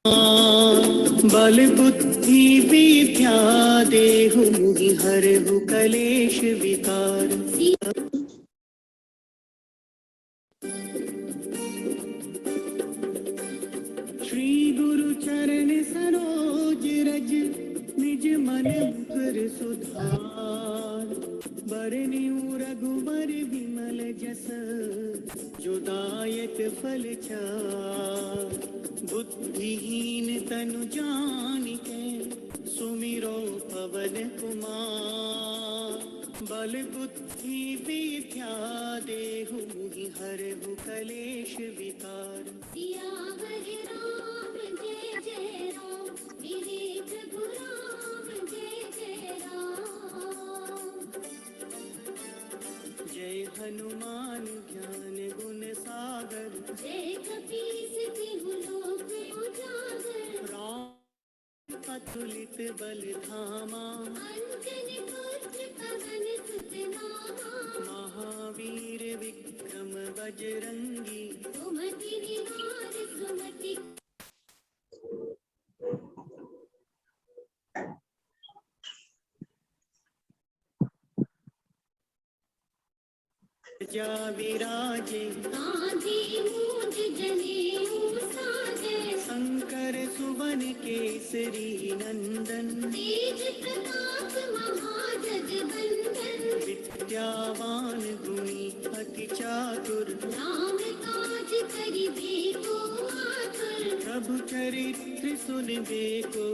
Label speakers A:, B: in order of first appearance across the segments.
A: बल बुद्धि विद्या देहु मुहि हरहु कलेश विकार। श्री गुरु चरण सरोज रज निज मन मुकुर सुधार। बरनिउ रघुबर विमल जस जो दायक फल चार। बुद्धिहीन तनु जानिके सुमिरो पवन कुमार। बल बुद्धि विद्या देहु मुहि हरहु कलेश विकार।
B: सियावर राम जय जय राम, मेरे प्रभु राम जय जय राम।
A: जय हनुमान ज्ञान गुण सागर,
B: जय कपीस तिहु लोक उजागर।
A: राम अतुलित बल धामा,
B: अंजनी पुत्र पवन सुत नामा।
A: महावीर विक्रम बजरंगी,
B: सुमति निवार सुमति।
A: जा विराजे
B: गांधी मूंज जनेऊ साजे।
A: शंकर सुवन केसरी नंदन,
B: तेज प्रताप महाजगवंदन।
A: विद्यावान गुणी अति चातुर,
B: राम काज करिबे को आतुर।
A: प्रभु चरित्र सुनबे को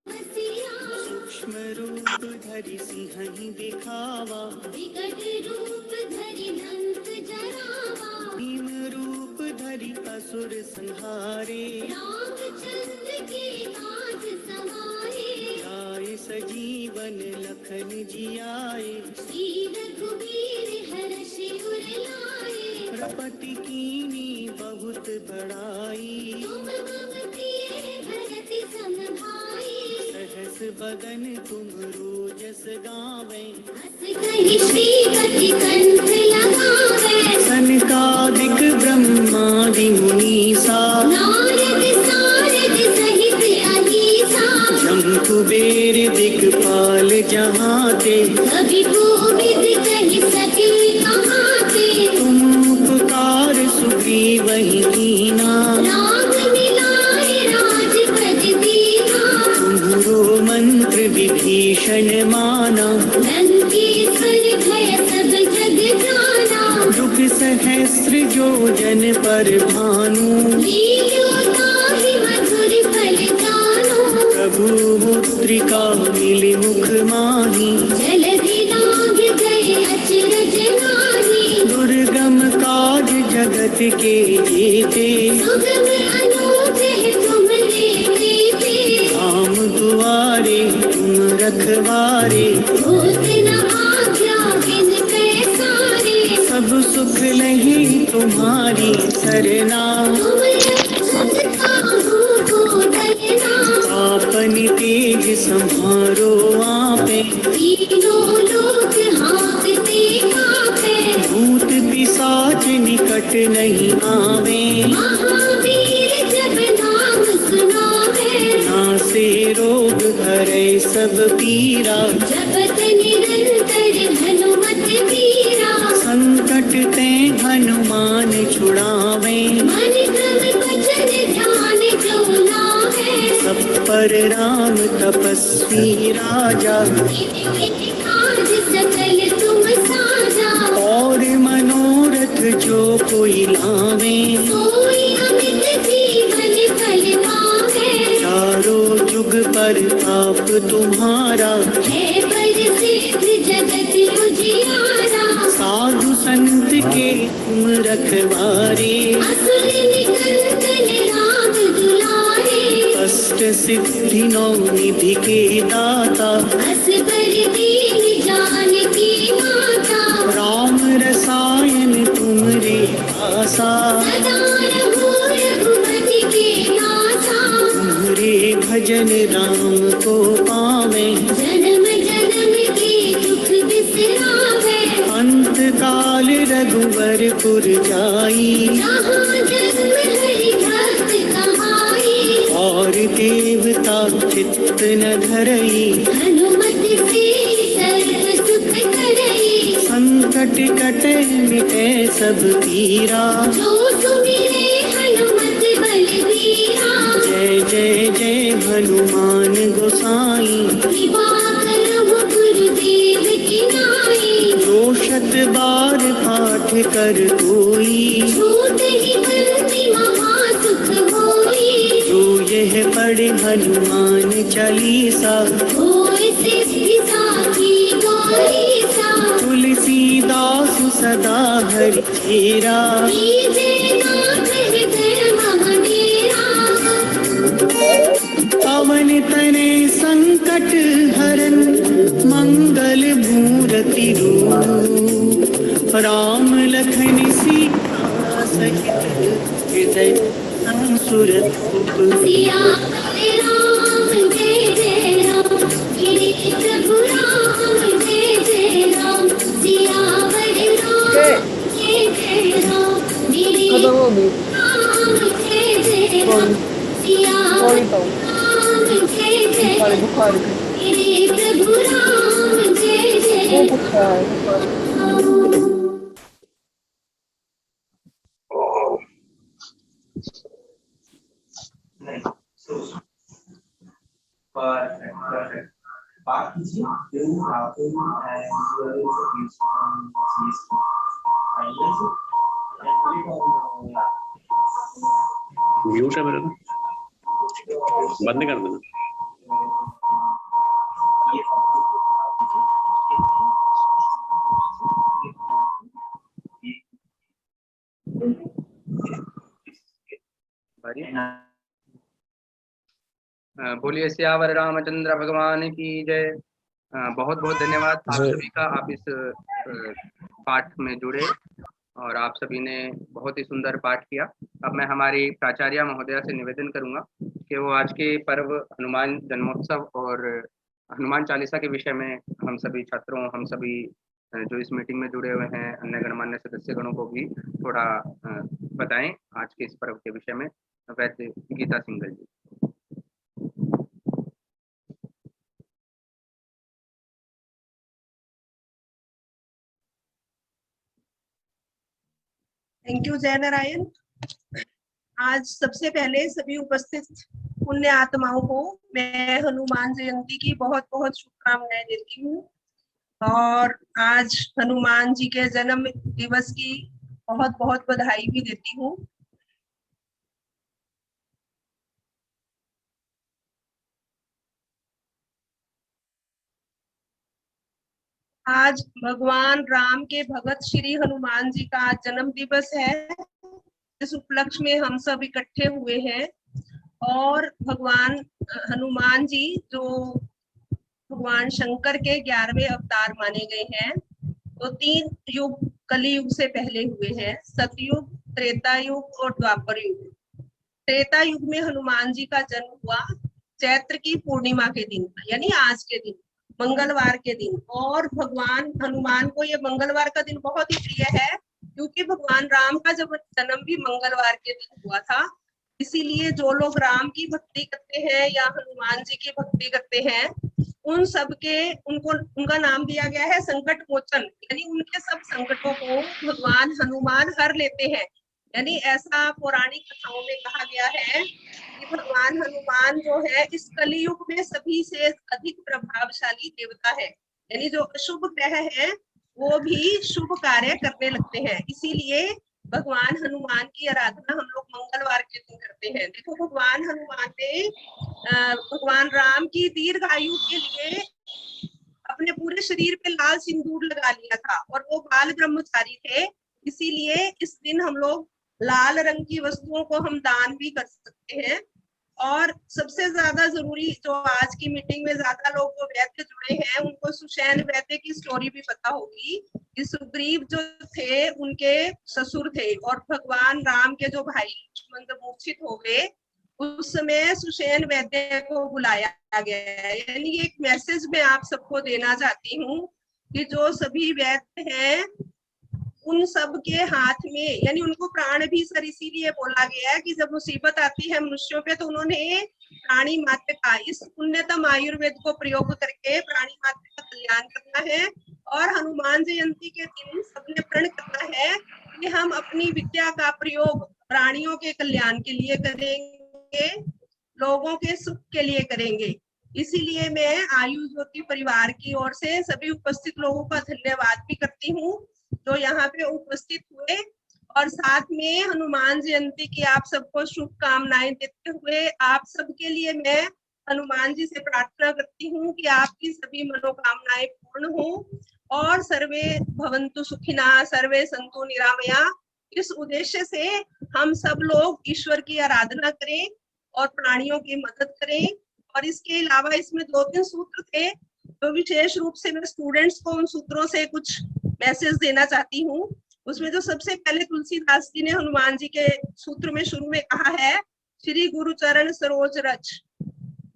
B: बसिया
A: सूक्ष्म रूप धरि सिंहहि दिखावा।
B: विकट रूप धरि लंक जरावा।
A: भीम रूप धरि असुर संहारे।
B: रामचंद्र के काज सवारे।
A: लाए सजीवन लखन जियाए।
B: श्री रघुवीर हर्ष उर लाए।
A: प्रपति कीनी बहुत बड़ाई।
B: तुम मम प्रिय भरत सम भाई।
A: सहस बदन तुमरो जस गावे।
B: हस कहि श्रीपति कंठ लगावे।
A: सनकादिक ब्रह्मादि मुनीसा।
B: नारद सारद सहित अहीसा।
A: जम कुबेर दिक्पाल जहाते।
B: कवि कोविद कहि सके कहाते।
A: तुम उपकार सुग्रीवहि कीना।
B: राम मिलाए राजपद दीना।
A: तुम्हरो मंत्र विभीषण माना।
B: लंकेश्वर भय सब जग जाना।
A: दुख सहस्र जो जन पर भानु।
B: लील्यो ताहि मधुर फल जानो।
A: प्रभु मुद्रिका मिलि मुख माहि।
B: जलधि लांघ गए अचरज नाहि।
A: दुर्गम काज जगत के जेते।
B: सुगम अनुग्रह तुमरे तेते।
A: राम दुआरे तुम रखवारे।
B: होत न आज्ञा बिन पैसारे।
A: सब सुख लही तुम्हारी सरना।
B: तुम रक्षक काहू को डरना।
A: आपन तेज सम्हारो आपे।
B: तीनों लोक हाँकते कांपे।
A: भूत पिशाच निकट नहीं आवे।
B: महावीर जब नाम सुनावे।
A: नासे रोग हरै सब पीरा।
B: जपत निरंतर हनुमत वीरा।
A: संकट ते हनुमान छुड़ावे।
B: मन क्रम वचन ध्यान जो लावे।
A: सब पर राम तपस्वी राजा।
B: इति काज सकल तुम साजा।
A: और मनोरथ जो कोई लावे।
B: सोई अमित जीवन फल पावे।
A: चारों जुग पर ताप तुम्हारा।
B: है प्रसिद्ध जगत उजियारा।
A: साधु संत के तुम रखवारे।
B: असुर निकंदन राम दुलारे।
A: अष्ट सिद्धि नौ निधि के दाता।
B: असबर दीन जानकी माता।
A: राम रसायन तुमरे आसा।
B: सदा रघु रघुपति के नाथा।
A: तुम्हारे भजन राम को पावे।
B: जन्म जन्म के दुख बिसरावे।
A: अंत काल रघुवर पुर जाई।
B: जहाँ
A: न धरई,
B: हनुमत से सर्व सुख करई।
A: संकट कटे मिटे सब पीरा,
B: जो सुमिरे हनुमत बलबीरा।
A: जय जय जय हनुमान गोसाई,
B: कृपा करहु गुरुदेव की नाई।
A: जो शत बार पाठ कर कोई,
B: छूट ही बंदी महासुख होई।
A: जो यह पढ़े हनुमान चालीसा,
B: होय सिद्धि साखी गौरीसा।
A: तुलसीदास सदा हरि चेरा,
B: कीजे नाथ हृदय मह डेरा।
A: पवन तनय संकट हरन, मंगल मूरति रूप, राम लखन सीता सहित हृदय सुरत।
B: सिया पते राम जय जय राम। गिरि प्रभु राम जय जय राम। सियावर राम जय जय राम। गिरि
C: खत्म हो गई
B: राम जय जय राम। सियावर
C: थोड़ी तो
B: राम जय जय
C: बुखार
B: राम।
C: बुखार की
B: गिरि प्रभु राम जय जय
C: वो पूछा है बुखार
B: राम।
D: बात कीजिए
E: म्यूट है मेरा, बंद कर देना।
F: बोलिए सियावर रामचंद्र भगवान की जय। बहुत बहुत धन्यवाद आप सभी का, आप इस पाठ में जुड़े और आप सभी ने बहुत ही सुंदर पाठ किया। अब मैं हमारी प्राचार्य महोदया से निवेदन करूंगा कि वो आज के पर्व हनुमान जन्मोत्सव और हनुमान चालीसा के विषय में हम सभी छात्रों, हम सभी जो इस मीटिंग में जुड़े हुए हैं अन्य गणमान्य सदस्यगणों को भी थोड़ा बताएं आज के इस पर्व के विषय में। वैद्य गीता सिंघल जी।
G: थैंक यू जय नारायण। आज सबसे पहले सभी उपस्थित पुण्य आत्माओं को मैं हनुमान जयंती की बहुत बहुत शुभकामनाएं देती हूँ और आज हनुमान जी के जन्म दिवस की बहुत बहुत बधाई भी देती हूँ। आज भगवान राम के भगत श्री हनुमान जी का जन्म दिवस है। इस उपलक्ष्य में हम सब इकट्ठे हुए हैं और भगवान हनुमान जी जो भगवान शंकर के 11वें अवतार माने गए हैं, तो 3 युग कलियुग से पहले हुए हैं, सतयुग, त्रेता युग और द्वापर युग। त्रेता युग में हनुमान जी का जन्म हुआ चैत्र की पूर्णिमा के दिन, यानी आज के दिन, मंगलवार के दिन। और भगवान हनुमान को ये मंगलवार का दिन बहुत ही प्रिय है क्योंकि भगवान राम का जब जन्म भी मंगलवार के दिन हुआ था। इसीलिए जो लोग राम की भक्ति करते हैं या हनुमान जी की भक्ति करते हैं, उन सब के उनका नाम दिया गया है संकट मोचन, यानी उनके सब संकटों को भगवान हनुमान हर लेते हैं। यानी ऐसा पौराणिक कथाओं में कहा गया है कि भगवान हनुमान जो है इस कलियुग में सभी से अधिक प्रभावशाली देवता है। यानी जो अशुभ ग्रह है वो भी शुभ कार्य करने लगते हैं। इसीलिए भगवान हनुमान की आराधना हम लोग मंगलवार के दिन करते हैं। देखो भगवान हनुमान ने भगवान राम की दीर्घ आयु के लिए अपने पूरे शरीर पे लाल सिंदूर लगा लिया था और वो बाल ब्रह्मचारी थे। इसीलिए इस दिन हम लोग लाल रंग की वस्तुओं को हम दान भी कर सकते हैं। और सबसे ज्यादा जरूरी, जो आज की मीटिंग में ज्यादा लोग जो वैद्य जुड़े हैं उनको सुषैण वैद्य की स्टोरी भी पता होगी कि सुग्रीव जो थे उनके ससुर थे और भगवान राम के जो भाई लक्ष्मण जब मूर्छित हो गए उस समय सुषैण वैद्य को बुलाया गया है। यानी एक मैसेज मैं आप सबको देना चाहती हूँ कि जो सभी वैद्य हैं उन सब के हाथ में, यानी उनको प्राण भी सर इसीलिए बोला गया है कि जब मुसीबत आती है मनुष्यों पे तो उन्होंने प्राणी मात्र का, इस पुण्यतम आयुर्वेद को प्रयोग करके प्राणी मात्र का कल्याण करना है। और हनुमान जयंती के दिन सबने प्रण करना है कि हम अपनी विद्या का प्रयोग प्राणियों के कल्याण के लिए करेंगे, लोगों के सुख के लिए करेंगे। इसीलिए मैं आयु ज्योति परिवार की ओर से सभी उपस्थित लोगों का धन्यवाद भी करती हूँ जो यहाँ पे उपस्थित हुए, और साथ में हनुमान जयंती की आप सबको शुभकामनाएं देते हुए आप सबके लिए मैं हनुमान जी से प्रार्थना करती हूँ कि आपकी सभी मनोकामनाएं पूर्ण हो और सर्वे भवन्तु सुखिनः सर्वे सन्तु निरामया। इस उद्देश्य से हम सब लोग ईश्वर की आराधना करें और प्राणियों की मदद करें। और इसके अलावा इसमें 2-3 सूत्र थे तो विशेष रूप से मैं स्टूडेंट्स को उन सूत्रों से कुछ मैसेज देना चाहती हूँ। उसमें जो सबसे पहले तुलसीदास जी ने हनुमान जी के सूत्र में शुरू में कहा है, श्री गुरु चरण सरोज रज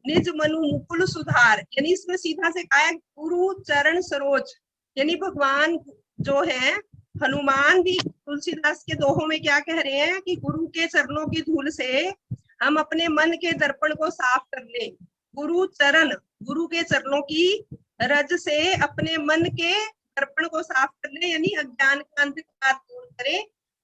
G: निज मनु मुकुल सुधार, यानी इसमें सीधा से कहा है गुरु चरण सरोज, यानी भगवान जो है हनुमान भी तुलसीदास के दोहों में क्या कह रहे हैं कि गुरु के चरणों की धूल से हम अपने मन के दर्पण को साफ कर लें। गुरु चरण, गुरु के चरणों की रज से अपने मन के दर्पण को साफ कर ले, यानी अज्ञान का अंधकार दूर करे।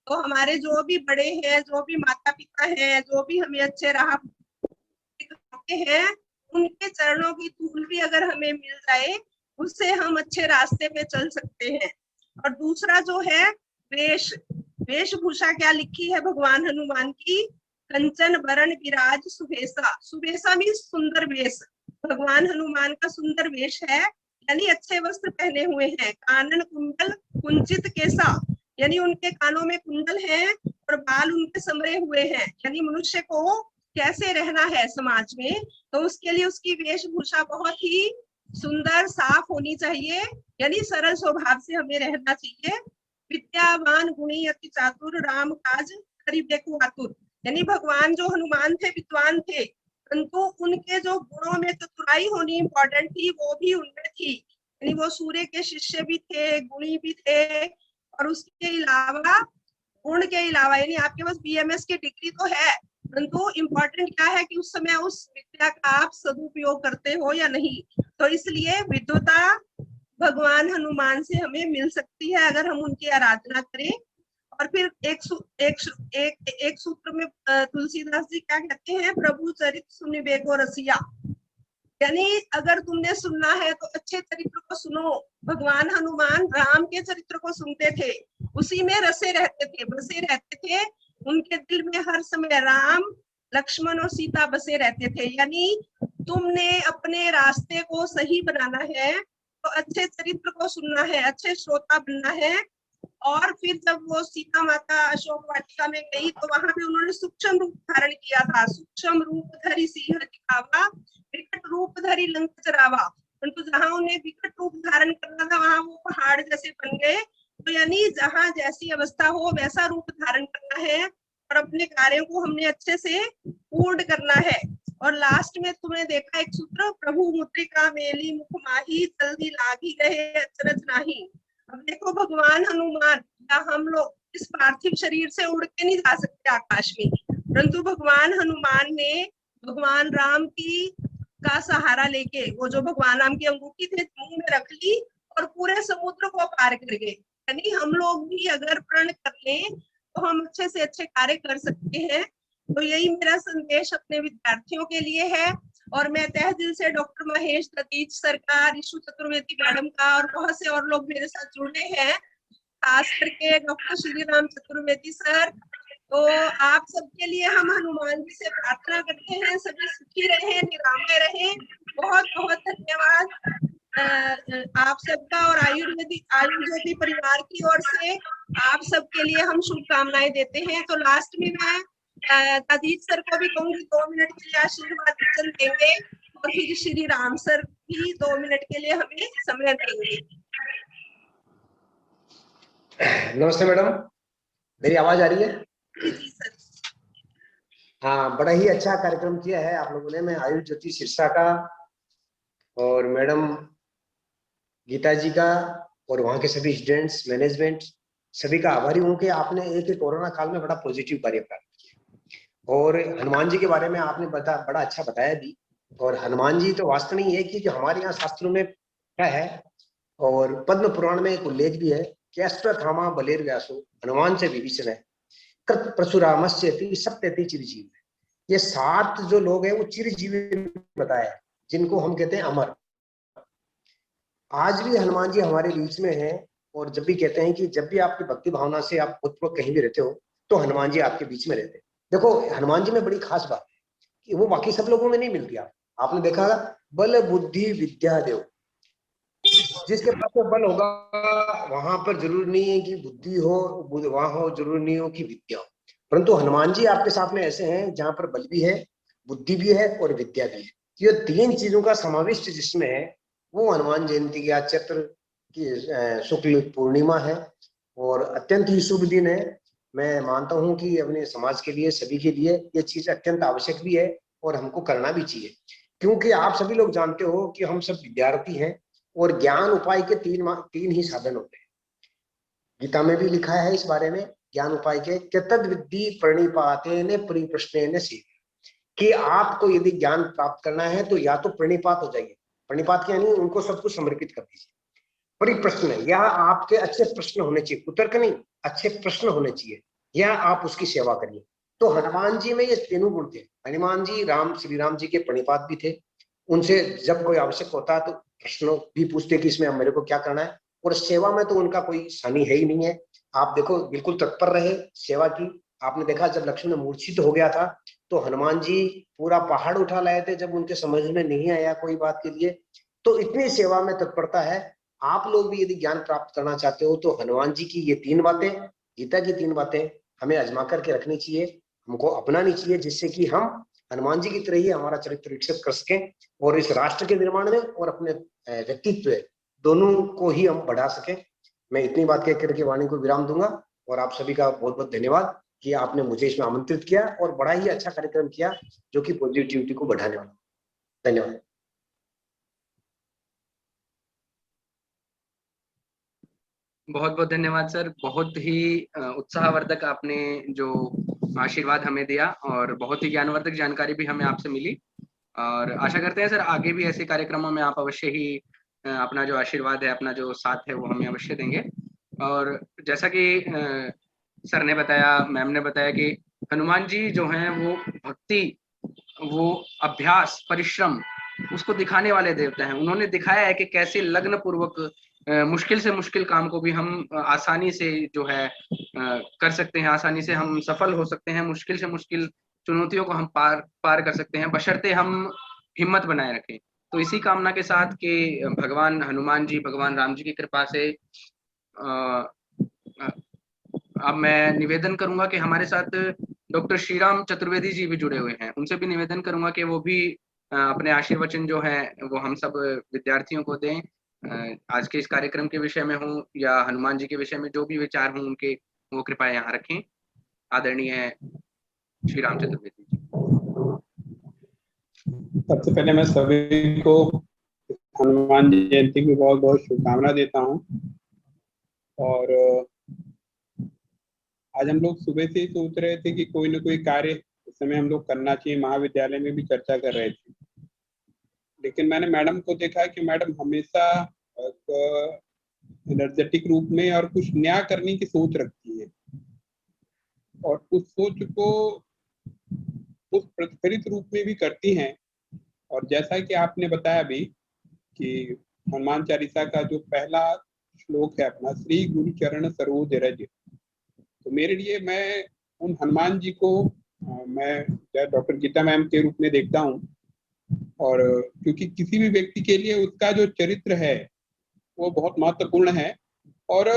G: तो हमारे जो भी बड़े हैं, जो भी माता पिता हैं, जो भी हमें अच्छे राह दिखाते हैं, उनके चरणों की धूल भी अगर हमें मिल जाए उससे हम अच्छे रास्ते पे चल सकते हैं। और दूसरा जो है वेश, वेशभूषा क्या लिखी है भगवान हनुमान की, कंचन वरण विराज सुभेसा, सुभेसा भी सुंदर वेश, भगवान हनुमान का सुंदर वेश है, यानी अच्छे वस्त्र पहने हुए हैं। कानन कुंडल कुंचित केसा, यानी उनके कानों में कुंडल है और बाल उनके समरे हुए हैं, यानी मनुष्य को कैसे रहना है समाज में तो उसके लिए उसकी वेशभूषा बहुत ही सुंदर साफ होनी चाहिए, यानी सरल स्वभाव से हमें रहना चाहिए। विद्यावान गुणी अति चातुर राम काज करि देखु आतुर, यानी भगवान जो हनुमान थे विद्वान थे परंतु उनके जो गुणों में चतुराई होनी इम्पोर्टेंट थी वो भी उनमें थी, यानी वो सूर्य के शिष्य भी थे, गुणी भी थे। और उसके अलावा गुण के अलावा यानी आपके पास BMS की डिग्री तो है परंतु इम्पोर्टेंट क्या है कि उस समय उस विद्या का आप सदुपयोग करते हो या नहीं। तो इसलिए विद्वता भगवान हनुमान से हमें मिल सकती है अगर हम उनकी आराधना करें। और फिर एक सूत्र में तुलसीदास जी क्या कहते हैं, प्रभु चरित सुनिबे को रसिया, यानी अगर तुमने सुनना है तो अच्छे चरित्र को सुनो। भगवान हनुमान राम के चरित्र को सुनते थे, उसी में रसे रहते थे, बसे रहते थे, उनके दिल में हर समय राम लक्ष्मण और सीता बसे रहते थे। यानी तुमने अपने रास्ते को सही बनाना है तो अच्छे चरित्र को सुनना है, अच्छे श्रोता बनना है। और फिर जब वो सीता माता अशोक वाटिका में गई तो वहां पे उन्होंने सूक्ष्म रूप धारण किया था, सूक्ष्म रूप धरि सिंह दिखावा विकट रूप धरि लंक चरावा, परंतु जहां उन्हें विकट रूप धारण करना था वहां वो पहाड़ जैसे बन गए। तो यानी जहां जैसी अवस्था हो वैसा रूप धारण करना है और अपने कार्यों को हमने अच्छे से पूर्ण करना है। और लास्ट में तुमने देखा एक सूत्र, प्रभु मुद्रिका मेली मुख माही जल्दी लागी गए अचरज नाही। अब देखो भगवान हनुमान या हम लोग इस पार्थिव शरीर से उड़ के नहीं जा सकते आकाश में, परंतु भगवान हनुमान ने भगवान राम की का सहारा लेके वो जो भगवान राम की अंगूठी थे मुंह में रख ली और पूरे समुद्र को पार कर गए। यानी हम लोग भी अगर प्रण कर लें तो हम अच्छे से अच्छे कार्य कर सकते हैं। तो यही मेरा संदेश अपने विद्यार्थियों के लिए है। और मैं तहे दिल से डॉक्टर महेश दतीज सर का, ऋषु चतुर्वेदी मैडम का और बहुत से और लोग मेरे साथ जुड़े हैं, खास करके डॉक्टर श्री राम चतुर्वेदी सर। तो आप सबके लिए हम हनुमान जी से प्रार्थना करते हैं सभी सुखी रहें, निरामय रहें। बहुत बहुत धन्यवाद आप सबका। और आयुर्वेदिक आयु ज्योति परिवार की ओर से आप सबके लिए हम शुभकामनाएं देते हैं। तो लास्ट में मैं दतीज सर को भी कहूंगी 2 मिनट के लिए आशीर्वाद वचन देंगे और फिर श्री राम सर भी 2 मिनट के लिए हमें समय देंगे।
C: नमस्ते मैडम, मेरी आवाज आ रही है?
G: जी सर।
C: हाँ, बड़ा ही अच्छा कार्यक्रम किया है आप लोगों ने। मैं आयु ज्योति सिरसा का और मैडम गीता जी का और वहाँ के सभी स्टूडेंट्स, मैनेजमेंट सभी का आभारी हूं कि आपने एक कोरोना काल में बड़ा पॉजिटिव कार्य प्राप्त किया। और हनुमान जी के बारे में आपने बड़ा अच्छा बताया भी। और हनुमान जी तो वास्तव में एक ही, जो हमारे यहाँ शास्त्रों में क्या है, और पद्म पुराण में एक उल्लेख भी है कि अश्वत्थामा बलेर व्यासो हनुमान से विभीषण है कृत परशुरामस्य सप्तति चिरजीव। ये 7 जो लोग हैं वो चिरजीवी बताया, जिनको हम कहते हैं अमर। आज भी हनुमान जी हमारे बीच में हैं। और जब भी कहते हैं कि जब भी आपकी भक्ति भावना से आप खुद कहीं भी रहते हो तो हनुमान जी आपके बीच में रहते हैं। देखो हनुमान जी में बड़ी खास बात है कि वो बाकी सब लोगों में नहीं मिलती। आपने देखा बल बुद्धि विद्या देव, जिसके पास में बल होगा वहां पर जरूरी नहीं है कि बुद्धि हो, वहां हो जरूरी नहीं हो कि विद्या हो। परंतु हनुमान जी आपके साथ में ऐसे हैं जहां पर बल भी है, बुद्धि भी है और विद्या भी है। ये 3 चीजों का समाविष्ट जिसमें है वो हनुमान जयंती की आज चैत्र की शुक्ल पूर्णिमा है और अत्यंत ही शुभ दिन है। मैं मानता हूं कि अपने समाज के लिए, सभी के लिए ये चीज अत्यंत आवश्यक भी है और हमको करना भी चाहिए। क्योंकि आप सभी लोग जानते हो कि हम सब विद्यार्थी हैं और ज्ञान उपाय के 3 ही साधन होते हैं। गीता में भी लिखा है इस बारे में, ज्ञान उपाय के तद विद्धि प्रणिपातेन परिप्रश्नेन सीख, कि आपको यदि ज्ञान प्राप्त करना है तो या तो प्रणिपात हो जाइए। प्रणिपात यानी उनको सब कुछ समर्पित कर दीजिए। परिप्रश्न, यह आपके अच्छे प्रश्न होने चाहिए, कुतर्क नहीं, अच्छे प्रश्न होने चाहिए, या आप उसकी सेवा करिए। तो हनुमान जी में ये 3 गुण थे। हनुमान जी श्री राम जी के प्रणिपात भी थे। उनसे जब कोई आवश्यक होता तो प्रश्न भी पूछते कि इसमें मेरे को क्या करना है। और सेवा में तो उनका कोई हानि है ही नहीं है। आप देखो बिल्कुल तत्पर रहे सेवा की। आपने देखा जब लक्ष्मण मूर्छित हो गया था तो हनुमान जी पूरा पहाड़ उठा लाए थे जब उनके समझ में नहीं आया कोई बात के लिए। तो इतनी सेवा में तत्परता है। आप लोग भी यदि ज्ञान प्राप्त करना चाहते हो तो हनुमान जी की ये 3 बातें, गीता की 3 बातें हमें आजमा करके रखनी चाहिए, हमको अपनानी चाहिए, जिससे कि हम हनुमान जी की तरह ही हमारा चरित्र विकसित कर सकें और इस राष्ट्र के निर्माण में और अपने व्यक्तित्व दोनों को ही हम बढ़ा सकें। मैं इतनी बात कह करके वाणी को विराम दूंगा और आप सभी का बहुत बहुत धन्यवाद कि आपने मुझे इसमें आमंत्रित किया और बड़ा ही अच्छा कार्यक्रम किया जो कि पॉजिटिविटी को बढ़ाने वाला। धन्यवाद।
F: बहुत बहुत धन्यवाद सर। बहुत ही उत्साहवर्धक आपने जो आशीर्वाद हमें दिया और बहुत ही ज्ञानवर्धक जानकारी भी हमें आपसे मिली। और आशा करते हैं सर आगे भी ऐसे कार्यक्रमों में आप अवश्य ही अपना जो आशीर्वाद है, अपना जो साथ है वो हमें अवश्य देंगे। और जैसा कि सर ने बताया, मैम ने बताया कि हनुमान जी जो हैं वो भक्ति, वो अभ्यास, परिश्रम उसको दिखाने वाले देवता हैं। उन्होंने दिखाया है कि कैसे लग्न पूर्वक मुश्किल से मुश्किल काम को भी हम आसानी से जो है कर सकते हैं, आसानी से हम सफल हो सकते हैं, मुश्किल से मुश्किल चुनौतियों को हम पार कर सकते हैं, बशर्ते हम हिम्मत बनाए रखें। तो इसी कामना के साथ कि भगवान हनुमान जी, भगवान राम जी की कृपा से अब मैं निवेदन करूंगा कि हमारे साथ डॉक्टर श्रीराम चतुर्वेदी जी भी जुड़े हुए हैं। उनसे भी निवेदन करूंगा कि वो भी अपने आशीर्वचन जो है वो हम सब विद्यार्थियों को दें। आज के इस कार्यक्रम के विषय में हो या हनुमान जी के विषय में जो भी विचार हों उनके, वो कृपया यहाँ रखें। आदरणीय श्रीराम चतुर्वेदी जी।
D: सबसे पहले मैं सभी को हनुमान जयंती की बहुत बहुत शुभकामना देता हूँ। और आज हम लोग सुबह से ही सोच रहे थे कि कोई ना कोई कार्य इस समय हम लोग करना चाहिए, महाविद्यालय में भी चर्चा कर रहे थे। लेकिन मैंने मैडम को देखा कि मैडम हमेशा एनर्जेटिक रूप में और कुछ नया करने की सोच रखती है और उस सोच को उस प्रतिफलित रूप में भी करती हैं। और जैसा कि आपने बताया भी कि हनुमान चालीसा का जो पहला श्लोक है अपना, श्री गुरु चरण सरोज रज, तो मेरे लिए मैं उन हनुमान जी को मैं डॉक्टर गीता मैम के रूप में देखता हूँ। और क्योंकि किसी भी व्यक्ति के लिए उसका जो चरित्र है वो बहुत महत्वपूर्ण है। और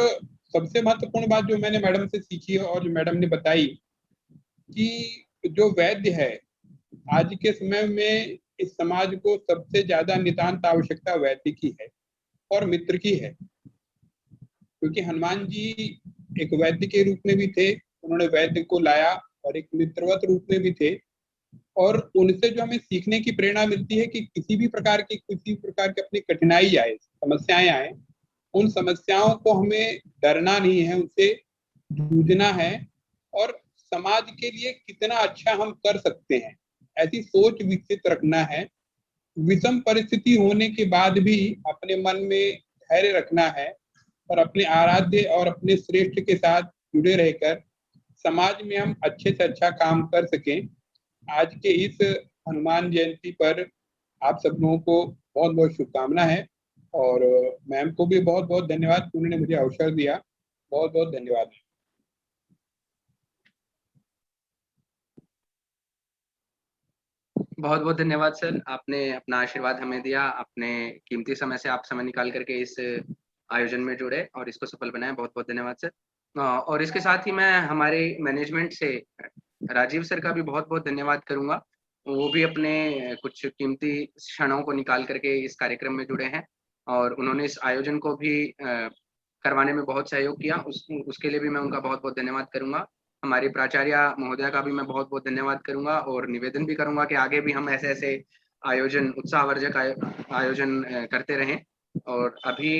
D: सबसे महत्वपूर्ण बात जो मैंने मैडम से सीखी और जो मैडम ने बताई कि जो वैद्य है आज के समय में इस समाज को सबसे ज्यादा नितांत आवश्यकता वैद्य की है और मित्र की है। क्योंकि हनुमान जी एक वैद्य के रूप में भी थे, उन्होंने वैद्य को लाया, और एक मित्रवत रूप में भी थे। और उनसे जो हमें सीखने की प्रेरणा मिलती है कि किसी भी प्रकार की अपनी कठिनाई आए, समस्याएं आए, उन समस्याओं को हमें डरना नहीं है, उनसे जूझना है और समाज के लिए कितना अच्छा हम कर सकते हैं, ऐसी सोच विकसित रखना है। विषम परिस्थिति होने के बाद भी अपने मन में धैर्य रखना है और अपने आराध्य और अपने श्रेष्ठ के साथ जुड़े रहकर समाज में हम अच्छे से अच्छा काम कर सकें। आज के इस हनुमान जयंती पर आप सब लोगों को बहुत बहुत शुभकामना है और मैम को भी बहुत बहुत धन्यवाद, उन्होंने मुझे अवसर दिया। बहुत बहुत धन्यवाद।
F: बहुत बहुत धन्यवाद सर, आपने अपना आशीर्वाद हमें दिया, अपने कीमती समय से आप समय निकाल करके इस आयोजन में जुड़े और इसको सफल बनाया। बहुत बहुत धन्यवाद सर। और इसके साथ ही मैं हमारे मैनेजमेंट से राजीव सर का भी बहुत बहुत धन्यवाद करूंगा। वो भी अपने कुछ कीमती क्षणों को निकाल करके इस कार्यक्रम में जुड़े हैं और उन्होंने इस आयोजन को भी करवाने में बहुत सहयोग किया, उसके लिए भी मैं उनका बहुत बहुत धन्यवाद करूंगा। हमारी प्राचार्य महोदया का भी मैं बहुत बहुत धन्यवाद करूंगा और निवेदन भी करूंगा कि आगे भी हम ऐसे ऐसे आयोजन, उत्साहवर्धक आयोजन करते रहें। और अभी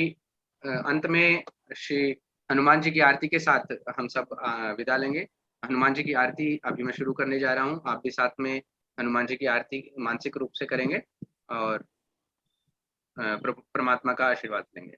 F: अंत में श्री हनुमान जी की आरती के साथ हम सब विदा लेंगे। हनुमान जी की आरती अभी मैं शुरू करने जा रहा हूँ, आप भी साथ में हनुमान जी की आरती मानसिक रूप से करेंगे और परमात्मा का आशीर्वाद लेंगे।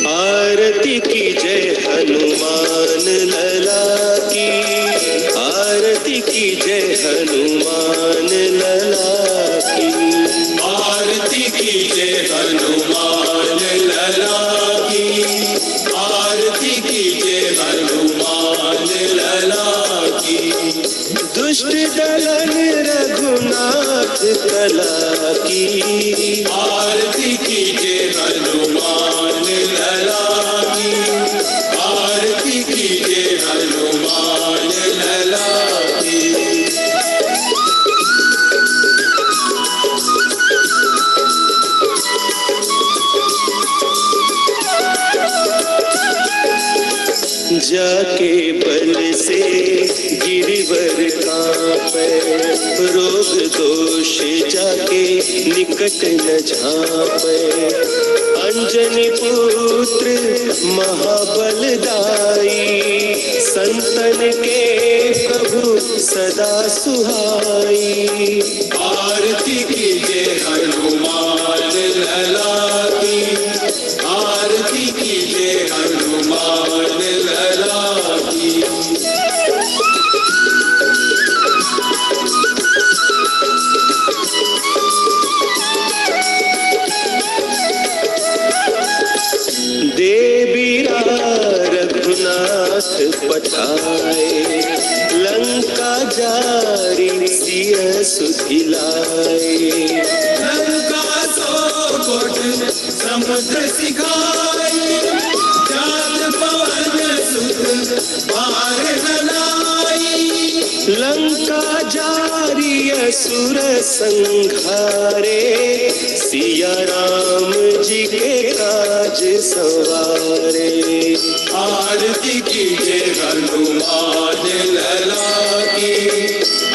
A: आरती की जय हनुमान लला की, आरती की जय हनुमान लला की, आरती की जय हनुमान लला की, आरती की जय हनुमान लला की। दुष्ट दलन रघुनाथ कला की, आरती की जय हनुमान लला की, आरती की जय हनुमान लला की। जाके बल से गिरिवर कांपे, रोग दोष जाके निकट न झांपे। अंजनी पुत्र महाबलदाई, संतन के प्रभु सदा सुहाई। आरती की जय हनुमान लला की, आरती की जय हनुमान लला की। देवीरा रघुनाथ पठाए, लंका जारी सिय सुधिलाए। लंका सो कोट समुद्र सिखाए, जात पवन सुत पार न लाई। लंका जारी
H: असुर संहारे, सिया राम जी के काज सवारे। आरती कीजिए हनुमान लला की,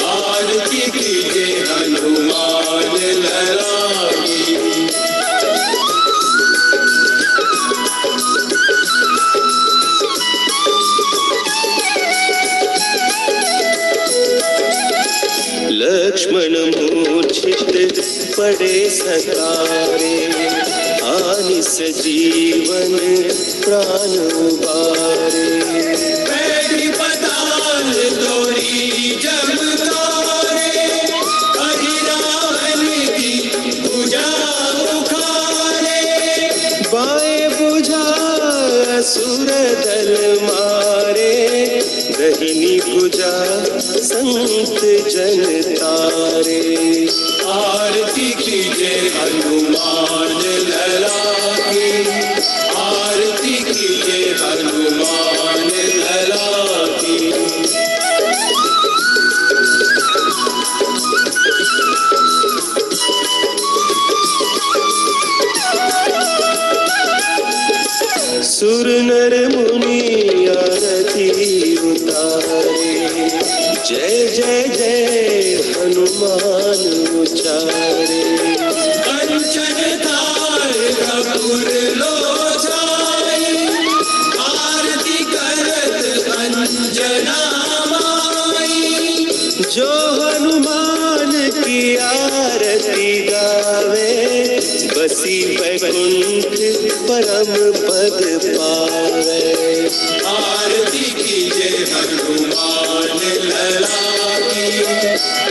H: आरती कीजिए हनुमान लला की। लक्ष्मण मूर्छित पड़े सतारे, आनिस जीवन प्राण उबारे। बैठी पताल तोरी जमकारे, अहिरावण की भुजा उखारे। बाएं भुजा असुर दल मारे, दहिनी भुजा संत जन तारे। आरती कीजिए हनुमान लला की, आरती कीजिए हनुमान लला की। सुर नर मुनि आरती उतारे, जय जय जय हनुमान उचारे। कंचन थाल कपूर लोचाई, आरती करत अंजना माई। जो हनुमान की आरती गावे, बसी वैकुंठ परम पद पावे। आरती कीजिए हनुमान लला की,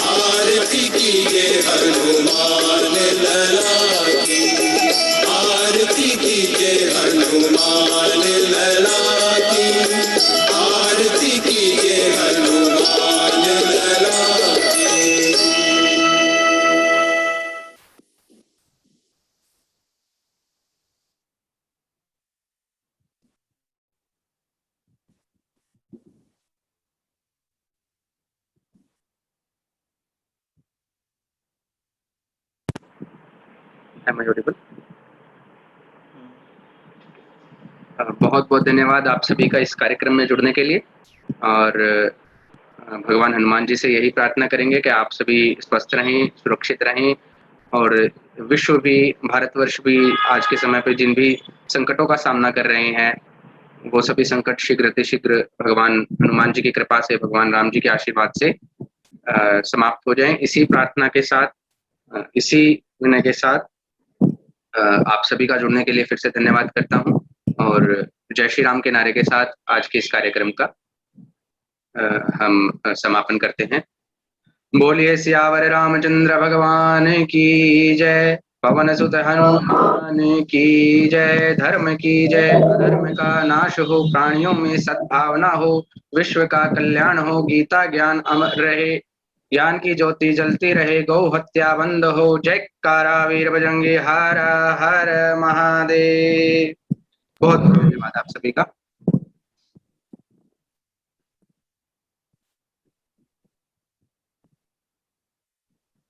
H: आरती कीजिए हनुमान लला की, आरती कीजिए हनुमान लला की, आरती कीजिए हनुमान लला की।
F: Am I audible? बहुत बहुत धन्यवाद आप सभी का इस कार्यक्रम में जुड़ने के लिए। और भगवान हनुमान जी से यही प्रार्थना करेंगे कि आप सभी स्वस्थ रहें, सुरक्षित रहें, और विश्व भी, भारतवर्ष भी आज के समय पे जिन भी संकटों का सामना कर रहे हैं, वो सभी संकट शीघ्र अतिशीघ्र भगवान हनुमान जी की कृपा से, भगवान राम जी के आशीर्वाद से समाप्त हो जाएं। इसी प्रार्थना के साथ, इसी विनय के साथ आप सभी का जुड़ने के लिए फिर से धन्यवाद करता हूं, और जय श्री राम के नारे के साथ आज के इस कार्यक्रम का हम समापन करते हैं। बोलिए सियावर रामचंद्र भगवान की जय, पवन सुत हनुमान की जय। धर्म की जय, अधर्म का नाश हो, प्राणियों में सद्भावना हो, विश्व का कल्याण हो, गीता ज्ञान अमर रहे, ज्ञान की ज्योति जलती रहे, गौ हत्या बंद हो। जयकारा वीर बजरंगी, हर हर महादेव। बहुत बहुत धन्यवाद आप सभी का।